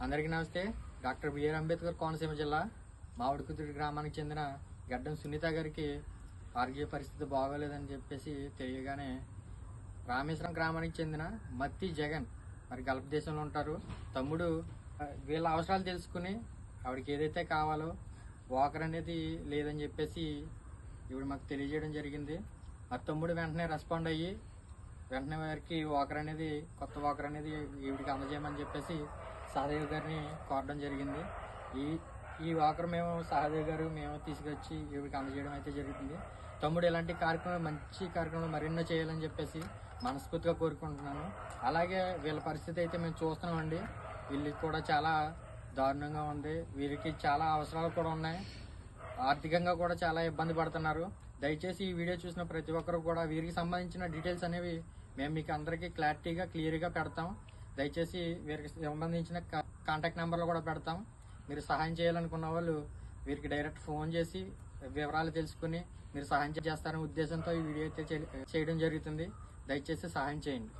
అందరికీ నమస్తే. Doctor BR Ambedkar Konaseema జిల్లా మామిడికుదురు గ్రామానికి చెందిన గడ్డం సునీత గారికి ఆరోగ్య పరిస్థితి బాగోలేదని చెప్పేసి తెలియగానే రామేశ్వరం గ్రామానికి చెందిన మత్తి జగన్ మరి గల్ఫ్ దేశంలో ఉంటారు. తమ్ముడు వీళ్ళ అవసరాలు తెలుసుకుని ఆవిడకి ఏదైతే కావాలో వాకర్ అనేది లేదని చెప్పేసి ఇప్పుడు మాకు తెలియజేయడం జరిగింది. మరి తమ్ముడు వెంటనే రెస్పాండ్ అయ్యి వెంటనే వారికి వాకర్ అనేది కొత్త వాకర్ అనేది ఈవిడికి అందజేయమని చెప్పేసి సహదేవ్ గారిని కోరడం జరిగింది. ఈ వాకర్ సహదేవ్ గారు మేము తీసుకొచ్చి ఈవిడికి అందజేయడం అయితే జరుగుతుంది. తమ్ముడు ఇలాంటి కార్యక్రమాలు మంచి కార్యక్రమాలు మరెన్నో చేయాలని చెప్పేసి మనస్ఫూర్తిగా కోరుకుంటున్నాను. అలాగే వీళ్ళ పరిస్థితి అయితే మేము చూస్తున్నామండి. వీళ్ళకి కూడా చాలా దారుణంగా ఉంది. వీరికి చాలా అవసరాలు కూడా ఉన్నాయి. ఆర్థికంగా కూడా చాలా ఇబ్బంది పడుతున్నారు. దయచేసి ఈ వీడియో చూసిన ప్రతి ఒక్కరు కూడా వీరికి సంబంధించిన డీటెయిల్స్ అనేవి మేము మీకు అందరికీ క్లియర్గా పెడతాం. దయచేసి వీరికి సంబంధించిన కాంటాక్ట్ నెంబర్లు కూడా పెడతాం. మీరు సహాయం చేయాలనుకున్న వాళ్ళు వీరికి డైరెక్ట్ ఫోన్ చేసి వివరాలు తెలుసుకుని మీరు సహాయం చేస్తారనే ఉద్దేశంతో ఈ వీడియో అయితే చేయడం జరుగుతుంది. దయచేసి సహాయం చేయండి.